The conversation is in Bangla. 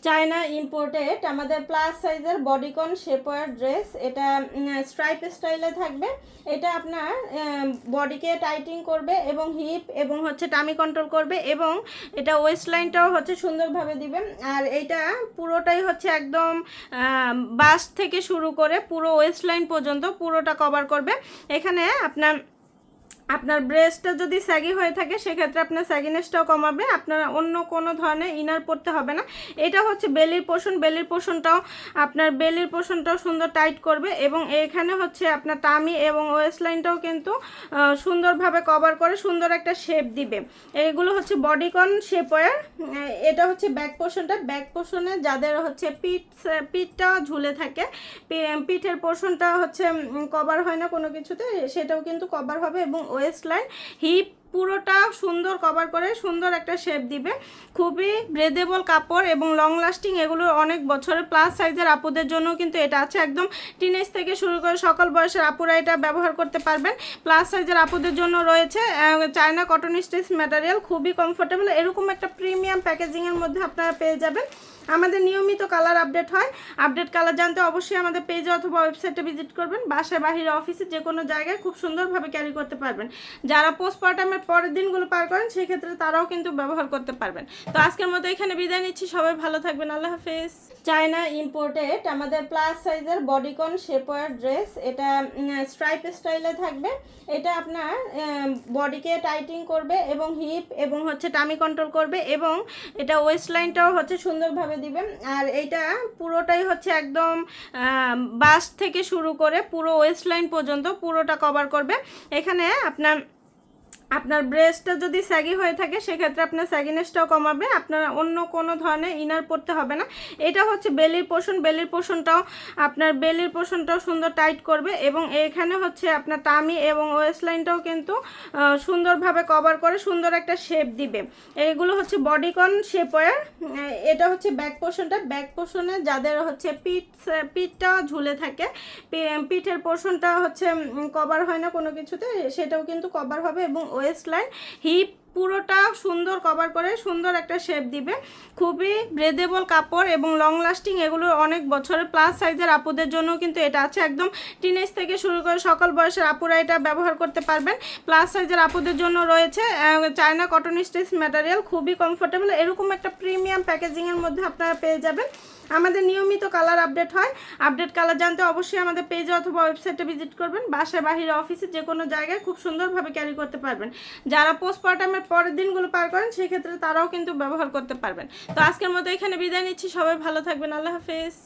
চায়না ইম্পোর্টেড আমাদের প্লাস সাইজের বডিকন শেপওয়্যার ড্রেস। এটা স্ট্রাইপ স্টাইলে থাকবে। এটা আপনার বডিকে টাইটিং করবে এবং হিপ এবং হচ্ছে টামি কন্ট্রোল করবে এবং এটা ওয়েস্ট লাইনটাও হচ্ছে সুন্দরভাবে দিবে। আর এইটা পুরোটাই হচ্ছে একদম বাস্ট থেকে শুরু করে পুরো ওয়েস্ট লাইন পর্যন্ত পুরোটা কভার করবে। এখানে আপনার ব্রেস্টটা যদি স্যাগি হয়ে থাকে সেক্ষেত্রে আপনার স্যাগিনেসটাও কমাবে। আপনার অন্য কোনো ধরনের ইনার পরতে হবে না। এটা হচ্ছে বেলির পোর্শন। বেলির পোর্শনটাও সুন্দর টাইট করবে এবং এখানে হচ্ছে আপনার টামি এবং ওয়েস্ট লাইনটাও কিন্তু সুন্দরভাবে কভার করে সুন্দর একটা শেপ দিবে। এগুলো হচ্ছে বডিকন শেপওয়্যার। এটা হচ্ছে ব্যাক পোর্শনটা। ব্যাক পোর্শনে যাদের হচ্ছে পিঠটা ঝুলে থাকে, পিঠের পোর্শনটা হচ্ছে কভার হয় না কোনো কিছুতে, সেটাও কিন্তু কভার হবে এবং ওয়েস্ট লাইন হিপ পুরোটা সুন্দর কভার করে সুন্দর একটা শেপ দিবে। খুবই ব্রেদেবল কাপড় এবং লং লাস্টিং। এগুলো অনেক বছরের প্লাস সাইজের আপুদের জন্য কিন্তু এটা আছে। একদম টিনেজ থেকে শুরু করে সকল বয়সের আপুরা এটা ব্যবহার করতে পারবেন। প্লাস সাইজের আপুদের জন্য রয়েছে চায়না কটন স্টিচ ম্যাটেরিয়াল, খুবই কমফোর্টেবল। এরকম একটা প্রিমিয়াম প্যাকেজিংয়ের মধ্যে আপনারা পেয়ে যাবেন। আমাদের নিয়মিত কালার আপডেট হয়। আপডেট কালার জানতে অবশ্যই আমাদের পেজে অথবা ওয়েবসাইটে ভিজিট করবেন। বাসায় বাহিরে অফিসে যে কোনো জায়গায় খুব সুন্দরভাবে ক্যারি করতে পারবেন। যারা পোস্টপার্টামের পরের দিনগুলো পার করেন সেক্ষেত্রে তারাও কিন্তু ব্যবহার করতে পারবেন। তো আজকের মতো এখানে বিদায় নিচ্ছি। সবাই ভালো থাকবেন। আল্লাহ হাফেজ। চায়না ইম্পোর্টেড আমাদের প্লাস সাইজের বডিকন শেপওয়্যার ড্রেস। এটা স্ট্রাইপ স্টাইলে থাকবে। এটা আপনার বডিকে টাইটিং করবে এবং হিপ এবং হচ্ছে টামি কন্ট্রোল করবে এবং এটা ওয়েস্ট লাইনটাও হচ্ছে সুন্দরভাবে দিবেন। আর এইটা পুরোটাই হচ্ছে একদম বাস্ট থেকে শুরু করে পুরো ওয়েস্ট লাইন পর্যন্ত পুরোটা কভার করবে। এখানে আপনার ব্রেস্টটা যদি স্যাগি হয়ে থাকে সেক্ষেত্রে আপনার স্যাগিনেসটাও কমাবে। আপনার অন্য কোনো ধরনের ইনার পরতে হবে না। এটা হচ্ছে বেলির পোর্শন। বেলির পোর্শনটাও সুন্দর টাইট করবে এবং এখানে হচ্ছে আপনার টামি এবং ওয়েস্ট লাইনটাও কিন্তু সুন্দরভাবে কভার করে সুন্দর একটা শেপ দিবে। এগুলো হচ্ছে বডিকন শেপওয়্যার। এটা হচ্ছে ব্যাক পোর্শনটা। ব্যাক পোর্শনে যাদের হচ্ছে পিঠটা ঝুলে থাকে, পিঠের পোর্শনটা হচ্ছে কভার হয় না কোনো কিছুতে, সেটাও কিন্তু কভার হবে এবং ওয়েস্ট লাইন হিপ পুরোটা সুন্দর কভার করে সুন্দর একটা শেপ দিবে। খুবই ব্রেদেবল কাপড় এবং লং লাস্টিং। এগুলো অনেক বছরের প্লাস সাইজের আপুদের জন্য কিন্তু এটা আছে। একদম টিনেজ থেকে শুরু করে সকল বয়সের আপুরা এটা ব্যবহার করতে পারবেন। প্লাস সাইজের আপুদের জন্য রয়েছে চায়না কটন স্টিচ ম্যাটেরিয়াল, খুবই কমফোর্টেবল। এরকম একটা প্রিমিয়াম প্যাকেজিংয়ের মধ্যে আপনারা পেয়ে যাবেন। আমাদের নিয়মিত কালার আপডেট হয়। আপডেট কালার জানতে অবশ্যই আমাদের পেজে অথবা ওয়েবসাইটে ভিজিট করবেন। বাসায় বাহিরে অফিসে যে কোনো জায়গায় খুব সুন্দরভাবে ক্যারি করতে পারবেন। যারা পোস্টপার্টামের পরের দিনগুলো পার করেন সেক্ষেত্রে তারাও কিন্তু ব্যবহার করতে পারবেন। তো আজকের মতো এখানে বিদায় নিচ্ছি। সবাই ভালো থাকবেন। আল্লাহ হাফেজ।